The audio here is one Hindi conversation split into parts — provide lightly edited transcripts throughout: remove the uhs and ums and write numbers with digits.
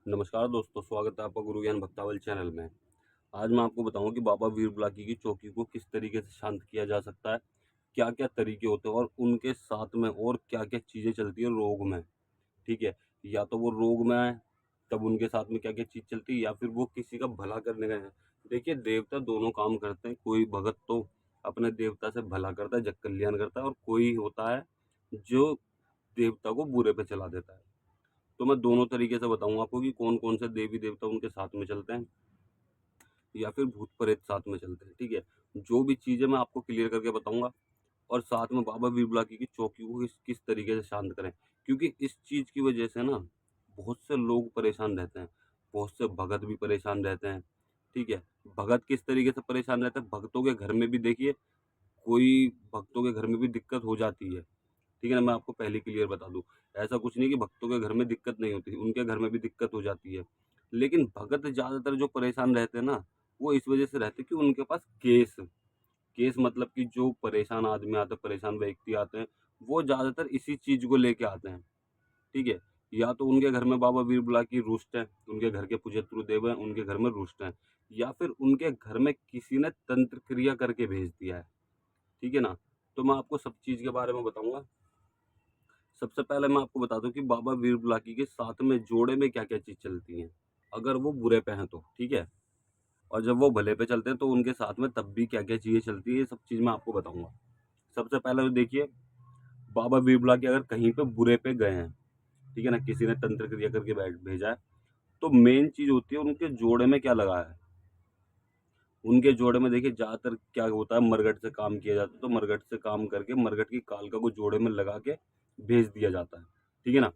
नमस्कार दोस्तों, स्वागत है आपका गुरु ज्ञान भक्तावल चैनल में। आज मैं आपको बताऊंगा कि बाबा वीर बुलाकी की चौकी को किस तरीके से शांत किया जा सकता है, क्या-क्या तरीके होते हैं और उनके साथ में और क्या-क्या चीज़ें चलती हैं रोग में, ठीक है? या तो वो रोग में आए, तब उनके साथ में क्या-क्या चीज़ चलती है या फिर वो किसी का भला करने गए हैं। देखिए, देवता दोनों काम करते हैं, कोई भगत तो अपने देवता से भला करता है, जग कल्याण करता है और कोई होता है जो देवता को बुरे पे चला देता है। तो मैं दोनों तरीके से बताऊँगा आपको कि कौन-कौन से देवी-देवता उनके साथ में चलते हैं या फिर भूत-प्रेत साथ में चलते हैं, ठीक है? जो भी चीज़ें मैं आपको क्लियर करके बताऊँगा और साथ में बाबा वीर बुलाकी की चौकी को किस किस तरीके से शांत करें। क्योंकि इस चीज़ की वजह से ना बहुत से लोग परेशान रहते हैं, बहुत से भगत भी परेशान रहते हैं, ठीक है? भगत किस तरीके से परेशान रहते हैं, भक्तों के घर में भी देखिए कोई भक्तों के घर में भी दिक्कत हो जाती है। ठीक है ना? मैं आपको पहले क्लियर बता दूँ। ऐसा कुछ नहीं कि भक्तों के घर में दिक्कत नहीं होती, उनके घर में भी दिक्कत हो जाती है। लेकिन भगत ज़्यादातर जो परेशान रहते हैं ना, वो इस वज़ह से रहते हैं कि उनके पास केस मतलब कि जो परेशान आदमी आते हैं, परेशान व्यक्ति आते हैं, वो ज़्यादातर इसी चीज़ को लेके आते हैं, ठीक है? या तो उनके घर में बाबा वीर बुलाकी रुष्ट है, उनके घर के पूज्यतरु देव हैं, उनके घर में रुष्ट हैं या फिर उनके घर में किसी ने तंत्र क्रिया करके भेज दिया है, ठीक है ना? तो मैं आपको सब चीज़ के बारे में बताऊँगा। सबसे पहले मैं आपको बता दूँ कि बाबा वीर बुलाकी के साथ में जोड़े में क्या-क्या चीज़ चलती हैं, अगर वो बुरे पे हैं तो, ठीक है? और जब वो भले पे चलते हैं तो उनके साथ में तब भी क्या-क्या चीज़ें चलती हैं, ये सब चीज़ मैं आपको बताऊँगा। सबसे पहले तो देखिए, बाबा वीर बुलाकी अगर कहीं पे बुरे पे गए हैं, ठीक है ना? किसी ने तंत्र क्रिया करके भेजा है, तो मेन चीज़ होती है उनके जोड़े में क्या लगा है। उनके जोड़े में देखिए ज़्यादातर क्या होता है, मरगट से काम किया जाता है, तो मरगट से काम करके मरगट की कालका को जोड़े में लगा के भेज दिया जाता है, ठीक है ना?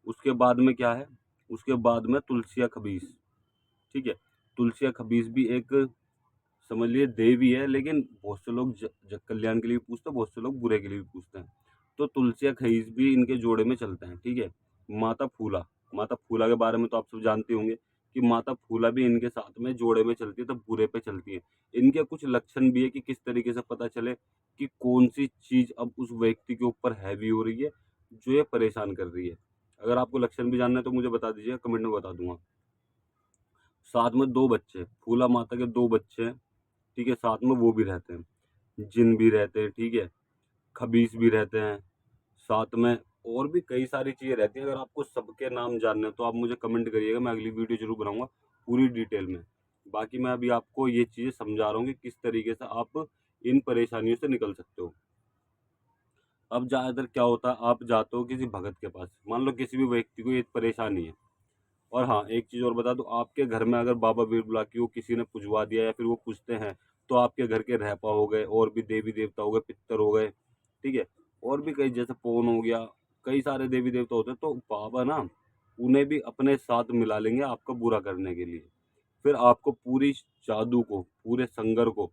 उसके बाद में क्या है, उसके बाद में तुलसिया खबीस, ठीक है? तुलसिया खबीस भी एक समझ लीजिए देवी है, लेकिन बहुत से लोग जग कल्याण के लिए भी पूछते हैं, बहुत से लोग बुरे के लिए भी पूछते हैं। तो तुलसिया खबीस भी इनके जोड़े में चलते हैं, ठीक है? माता फूला के बारे में तो आप सब जानते होंगे कि माता फूला भी इनके साथ में जोड़े में चलती है, तो बुरे पे चलती है। इनके कुछ लक्षण भी है कि किस तरीके से पता चले कि कौन-सी चीज़ अब उस व्यक्ति के ऊपर हैवी हो रही है, जो ये परेशान कर रही है। अगर आपको लक्षण भी जानना है तो मुझे बता दीजिएगा, कमेंट में बता दूँगा। साथ में 2 बच्चे, फूला माता के 2 बच्चे हैं, ठीक है? साथ में वो भी रहते हैं, जिन भी रहते हैं, ठीक है? खबीस भी रहते हैं, साथ में और भी कई सारी चीज़ें रहती हैं। अगर आपको सबके नाम जानने हैं तो आप मुझे कमेंट करिएगा, मैं अगली वीडियो ज़रूर बनाऊँगा पूरी डिटेल में। बाकी मैं अभी आपको ये चीज़ें समझा रहा हूँ कि किस तरीके से आप इन परेशानियों से निकल सकते हो। अब ज़्यादातर क्या होता है, आप जाते हो किसी भगत के पास, मान लो किसी भी व्यक्ति को ये परेशानी है। और हाँ, एक चीज़ और बता दूँ, आपके घर में अगर बाबा वीर बुलाकी को किसी ने पुजवा दिया या फिर वो पूजते हैं, तो आपके घर के रहपा हो गए और भी देवी-देवता हो गए, पितर हो गए, ठीक है? और भी कई जैसे पवन हो गया, कई सारे देवी-देवता होते हैं, तो बाबा ना उन्हें भी अपने साथ मिला लेंगे आपका बुरा करने के लिए। फिर आपको पूरी जादू को, पूरे संगर को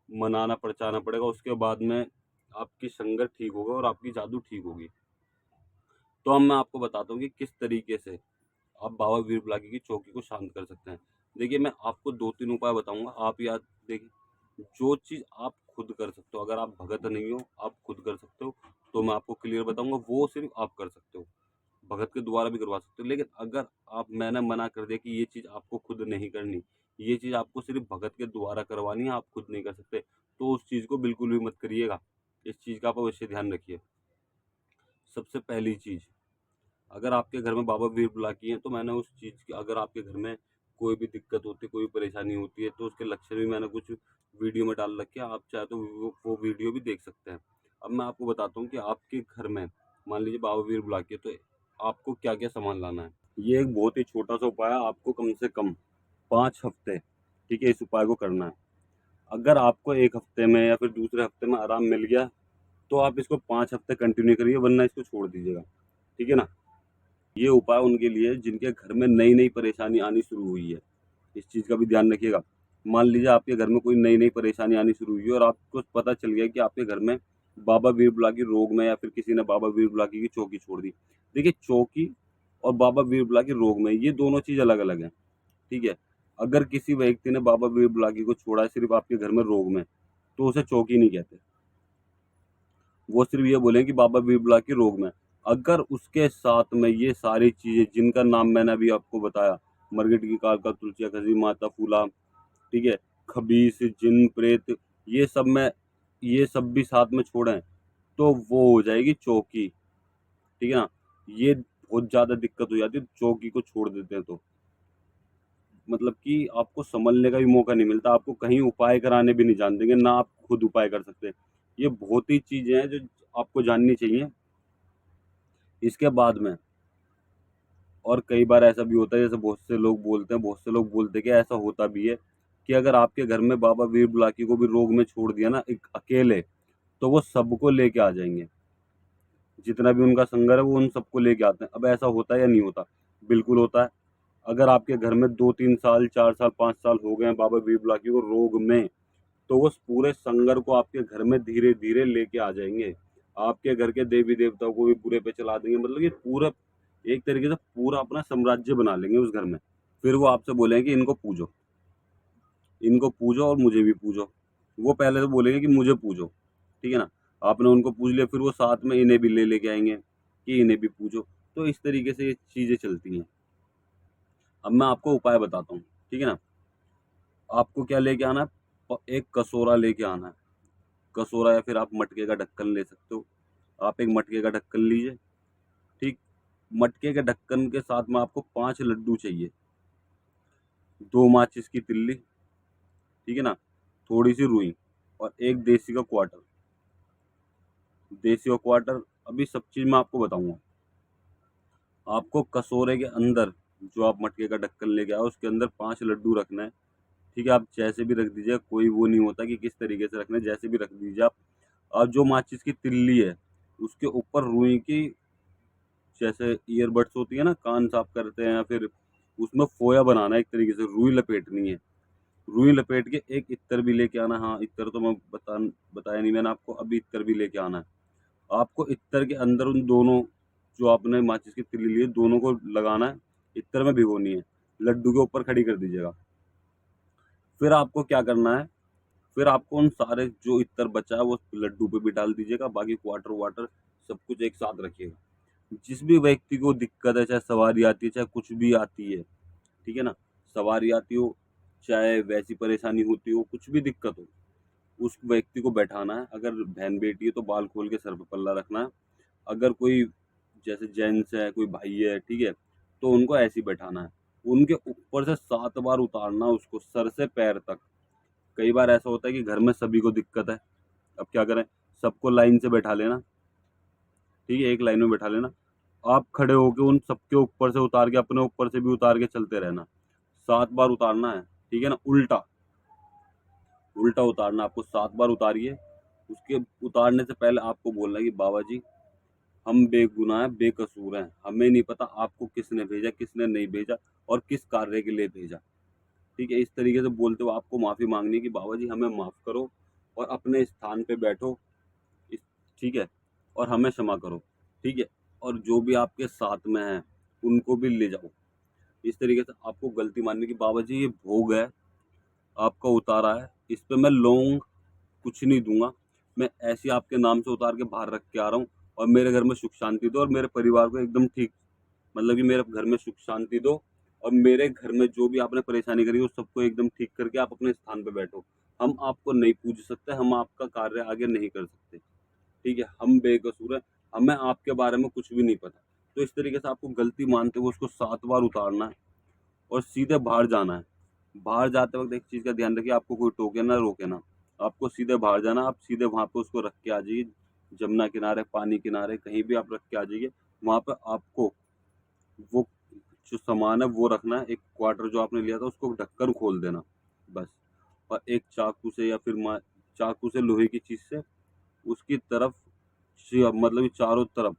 मनाना परचाना पड़ेगा, उसके बाद में आपकी संगत ठीक होगा और आपकी जादू ठीक होगी। तो अब मैं आपको बताता हूँ कि किस तरीके से आप बाबा वीर बुलाकी की चौकी को शांत कर सकते हैं। देखिए, मैं आपको 2-3 उपाय बताऊँगा, आप याद देखिए, जो चीज़ आप खुद कर सकते हो, अगर आप भगत नहीं हो, आप खुद कर सकते हो, तो मैं आपको क्लियर बताऊँगा, वो सिर्फ़ आप कर सकते हो। भगत के द्वारा भी करवा सकते हो, लेकिन अगर मैंने मना कर दिया कि ये चीज़ आपको खुद नहीं करनी, ये चीज़ आपको सिर्फ़ भगत के द्वारा करवानी है, आप खुद नहीं कर सकते, तो उस चीज़ को बिल्कुल भी मत करिएगा। इस चीज़ का आप अवश्य ध्यान रखिए। सबसे पहली चीज़, अगर आपके घर में बाबा वीर बुलाकी हैं, तो मैंने उस चीज़ की, अगर आपके घर में कोई भी दिक्कत होती है, कोई परेशानी होती है, तो उसके लक्षण भी मैंने कुछ वीडियो में डाल रखे हैं, आप चाहे तो वो वीडियो भी देख सकते हैं। अब मैं आपको बताता हूँ कि आपके घर में मान लीजिए बाबा वीर बुलाकी है, तो आपको क्या-क्या सामान लाना है। ये एक बहुत ही छोटा-सा उपाय है, आपको कम से कम 5 हफ्ते, ठीक है, इस उपाय को करना है। अगर आपको 1 हफ्ते में या फिर दूसरे हफ्ते में आराम मिल गया, तो आप इसको 5 हफ्ते कंटिन्यू करिए, वरना इसको छोड़ दीजिएगा, ठीक है ना? ये उपाय उनके लिए है जिनके घर में नई-नई परेशानी आनी शुरू हुई है। इस चीज़ का भी ध्यान रखिएगा। मान लीजिए आपके घर में कोई नई-नई परेशानी आनी शुरू हुई है और आपको पता चल गया कि आपके घर में बाबा वीर बुलाकी रोग में या फिर किसी ने बाबा वीर बुलाकी की चौकी छोड़ दी। देखिए, चौकी और बाबा वीर बुलाकी रोग में, ये दोनों चीज़ अलग-अलग हैं, ठीक है? अगर किसी व्यक्ति ने बाबा वीर बुलाकी को छोड़ा है सिर्फ़ आपके घर में रोग में, तो उसे चौकी नहीं कहते। वो सिर्फ़ ये बोलेंगे कि बाबा वीर बुलाकी रोग में। अगर उसके साथ में ये सारी चीज़ें जिनका नाम मैंने अभी आपको बताया, मरगिट की कालका, तुलसिया, खजरी, माता फूला, ठीक है, खबीस, जिन प्रेत, ये सब में ये सब भी साथ में छोड़ें तो वो हो जाएगी चौकी, ठीक है ना। ये बहुत ज़्यादा दिक्कत हो जाती है चौकी को छोड़ देते हैं तो, मतलब कि आपको संभलने का भी मौका नहीं मिलता, आपको कहीं उपाय कराने भी नहीं जान देंगे, ना आप खुद उपाय कर सकते। ये बहुत ही चीज़ें हैं जो आपको जाननी चाहिए। इसके बाद में और कई बार ऐसा भी होता है, जैसे बहुत से लोग बोलते हैं, बहुत से लोग बोलते हैं कि ऐसा होता भी है कि अगर आपके घर में बाबा वीर बुलाकी को भी रोग में छोड़ दिया ना एक अकेले, तो वो सबको लेके आ जाएंगे। जितना भी उनका संगर है वो उन सबको लेके आते हैं। अब ऐसा होता है या नहीं होता? बिल्कुल होता है। अगर आपके घर में 2-3 साल, 4 साल, 5 साल हो गए हैं बाबा वीर बुलाकी को रोग में, तो वो पूरे संगर को आपके घर में धीरे धीरे लेके आ जाएंगे। आपके घर के देवी देवताओं को भी पूरे पे चला देंगे, मतलब ये पूरा एक तरीके से पूरा अपना साम्राज्य बना लेंगे उस घर में। फिर वो आपसे बोलेंगे कि इनको पूजो, इनको पूजो और मुझे भी पूजो। वो पहले तो बोलेंगे कि मुझे पूजो, ठीक है ना। आपने उनको पूज लिया, फिर वो साथ में इन्हें भी लेके आएंगे कि इन्हें भी पूजो। तो इस तरीके से ये चीज़ें चलती हैं। अब मैं आपको उपाय बताता हूँ, ठीक है ना। आपको क्या लेके आना है? एक कसोरा लेके आना है। कसोरा या फिर आप मटके का ढक्कन ले सकते हो। आप एक मटके का ढक्कन लीजिए, ठीक। मटके के ढक्कन के साथ में आपको 5 लड्डू चाहिए, 2 माचिस की तिल्ली, ठीक है ना, थोड़ी सी रुई और एक देसी का क्वार्टर। देसी और क्वार्टर, अभी सब चीज़ मैं आपको बताऊंगा। आपको कसोरे के अंदर जो आप मटके का ढक्कन लेके आओ उसके अंदर 5 लड्डू रखना है, ठीक है। आप जैसे भी रख दीजिए, कोई वो नहीं होता कि किस तरीके से रखना है, जैसे भी रख दीजिए आप। और जो माचिस की तिल्ली है उसके ऊपर रुई की, जैसे ईयरबड्स होती है ना, कान साफ करते हैं, या फिर उसमें फोया बनाना है, एक तरीके से रुई लपेटनी है। रुई लपेट के एक इत्र भी लेके आना। हाँ, इत्र तो मैं बताया नहीं मैंने आपको, अभी इत्र भी लेके आना है। आपको इत्र के अंदर उन दोनों जो आपने माचिस की तिल्ली ली है दोनों को लगाना है, इत्र में भिगोनी है, लड्डू के ऊपर खड़ी कर दीजिएगा। फिर आपको क्या करना है? फिर आपको उन सारे जो इत्र बचा है वो लड्डू पे भी डाल दीजिएगा, बाकी क्वार्टर वाटर सब कुछ एक साथ रखिएगा। जिस भी व्यक्ति को दिक्कत है, चाहे सवारी आती है, चाहे कुछ भी आती है, ठीक है ना, सवारी आती हो, चाहे वैसी परेशानी होती हो, कुछ भी दिक्कत हो, उस व्यक्ति को बैठाना है। अगर बहन बेटी है तो बाल खोल के सर पे पल्ला रखना है। अगर कोई जैसे जेंट्स है, कोई भाई है, ठीक है, तो उनको ऐसे ही बैठाना है। उनके ऊपर से 7 बार उतारना उसको, सर से पैर तक। कई बार ऐसा होता है कि घर में सभी को दिक्कत है, अब क्या करें, सबको लाइन से बैठा लेना, ठीक है, एक लाइन में बैठा लेना। आप खड़े होके उन सबके ऊपर से उतार के अपने ऊपर से भी उतार के चलते रहना। 7 बार उतारना है, ठीक है ना, उल्टा उल्टा उतारना। आपको 7 बार उतारिए। उसके उतारने से पहले आपको बोलना है कि बाबा जी, हम बेगुनाह हैं, बेकसूर हैं, हमें नहीं पता आपको किसने भेजा, किसने नहीं भेजा, और किस कार्य के लिए भेजा, ठीक है। इस तरीके से बोलते हुए आपको माफ़ी मांगनी है कि बाबा जी हमें माफ़ करो और अपने स्थान पे बैठो, इस ठीक है, और हमें क्षमा करो, ठीक है। और जो भी आपके साथ में हैं उनको भी ले जाओ। इस तरीके से आपको गलती माननी कि बाबा जी ये भोग है, आपका उतारा है, इस पे मैं लौंग कुछ नहीं दूंगा, मैं ऐसे ही आपके नाम से उतार के बाहर रख के आ रहा हूँ। और मेरे घर में सुख शांति दो और मेरे परिवार को एकदम ठीक, मतलब कि मेरे घर में सुख शांति दो। और मेरे घर में जो भी आपने परेशानी करी उस सबको एकदम ठीक करके आप अपने स्थान पे बैठो। हम आपको नहीं पूज सकते, हम आपका कार्य आगे नहीं कर सकते, ठीक है, हम बेकसूर हैं, हमें आपके बारे में कुछ भी नहीं पता। तो इस तरीके से आपको गलती मानते हुए उसको 7 बार उतारना है और सीधे बाहर जाना है। बाहर जाते वक्त एक चीज़ का ध्यान रखिए, आपको कोई टोके ना, रोके ना, आपको सीधे बाहर जाना। आप सीधे वहाँ पे उसको रख के आ जाइए, जमुना किनारे, पानी किनारे, कहीं भी आप रख के आ जाइए। वहाँ पे आपको वो जो सामान है वो रखना है, एक क्वार्टर जो आपने लिया था उसको ढक्कन खोल देना, बस। और एक चाकू से या फिर चाकू से, लोहे की चीज़ से उसकी तरफ मतलब कि चारों तरफ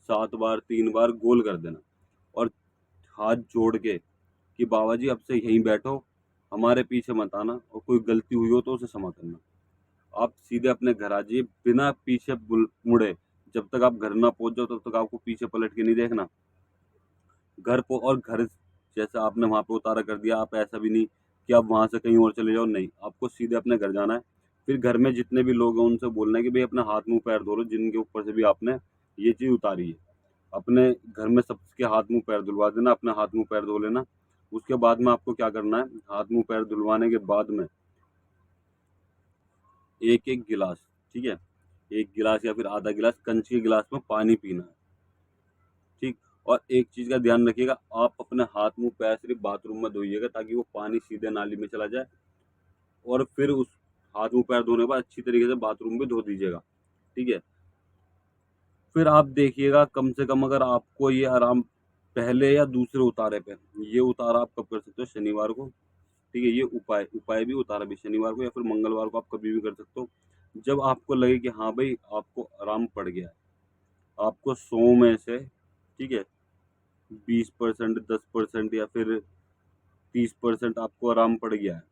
7 बार, 3 बार गोल कर देना। और हाथ जोड़ के कि बाबा जी अब से यहीं बैठो, हमारे पीछे मत आना, और कोई गलती हुई हो तो उसे क्षमा करना। आप सीधे अपने घर आ जाइए बिना पीछे मुड़े। जब तक आप घर ना पहुंच जाओ तब तक आपको पीछे पलट के नहीं देखना। घर जैसे आपने वहां पे उतारा कर दिया, आप ऐसा भी नहीं कि आप वहां से कहीं और चले जाओ, नहीं, आपको सीधे अपने घर जाना है। फिर घर में जितने भी लोग हैं उनसे बोलना है कि भाई अपना हाथ मुंह पैर धो लो, जिनके ऊपर से भी आपने ये चीज उतारी है, अपने घर में सबके हाथ मुंह पैर धुलवा देना, अपने हाथ मुंह पैर धो लेना। उसके बाद में आपको क्या करना है, हाथ मुंह पैर धुलवाने के बाद में एक एक गिलास, ठीक है, एक गिलास या फिर आधा गिलास कंच के गिलास में पानी पीना है, ठीक। और एक चीज का ध्यान रखिएगा, आप अपने हाथ मुंह पैर सिर्फ बाथरूम में धोइएगा, ताकि वो पानी सीधे नाली में चला जाए। और फिर उस हाथ मुंह पैर धोने के बाद अच्छी तरीके से बाथरूम भी धो दीजिएगा, ठीक है। फिर आप देखिएगा, कम से कम अगर आपको ये आराम पहले या दूसरे उतारे पे, ये उतारा आप कब कर सकते हो, शनिवार को, ठीक है। ये उपाय भी उतारा भी शनिवार को या फिर मंगलवार को, आप कभी भी कर सकते हो। जब आपको लगे कि हाँ भाई आपको आराम पड़ गया है, आपको 100 में से, ठीक है, 20%, 10% या फिर 30% आपको आराम पड़ गया है,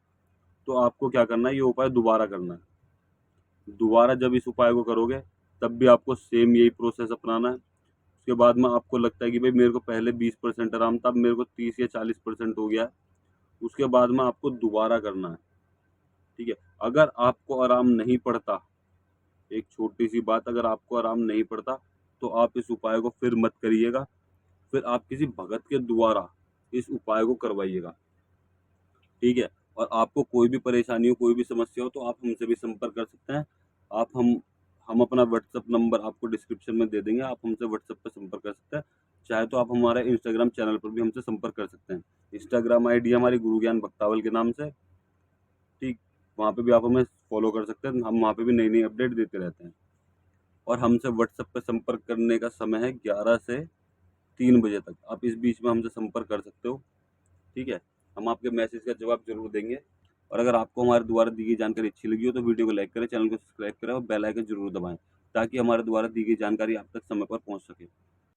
तो आपको क्या करना है, ये उपाय दोबारा करना है। दोबारा जब इस उपाय को करोगे, तब भी आपको सेम यही प्रोसेस अपनाना है। उसके बाद में आपको लगता है कि भाई मेरे को पहले 20% आराम था, अब मेरे को 30 या 40% हो गया है, उसके बाद में आपको दोबारा करना है, ठीक है। अगर आपको आराम नहीं पड़ता, एक छोटी सी बात, अगर आपको आराम नहीं पड़ता, तो आप इस उपाय को फिर मत करिएगा, फिर आप किसी भगत के द्वारा इस उपाय को करवाइएगा, ठीक है। और आपको कोई भी परेशानी हो, कोई भी समस्या हो, तो आप हमसे भी संपर्क कर सकते हैं। आप हम अपना व्हाट्सएप नंबर आपको डिस्क्रिप्शन में दे देंगे, आप हमसे व्हाट्सएप पर संपर्क कर सकते हैं। चाहे तो आप हमारे इंस्टाग्राम चैनल पर भी हमसे संपर्क कर सकते हैं। इंस्टाग्राम आईडी हमारी गुरु ज्ञान भक्तावल के नाम से, ठीक। वहाँ पे भी आप हमें फॉलो कर सकते हैं, हम वहाँ पे भी नई नई अपडेट देते रहते हैं। और हमसे व्हाट्सएप पर संपर्क करने का समय है 11 से 3 बजे तक, आप इस बीच में हमसे संपर्क कर सकते हो, ठीक है। हम आपके मैसेज का जवाब जरूर देंगे। और अगर आपको हमारे द्वारा दी गई जानकारी अच्छी लगी हो, तो वीडियो को लाइक करें, चैनल को सब्सक्राइब करें और बेल आइकन जरूर दबाएं, ताकि हमारे द्वारा दी गई जानकारी आप तक समय पर पहुंच सके।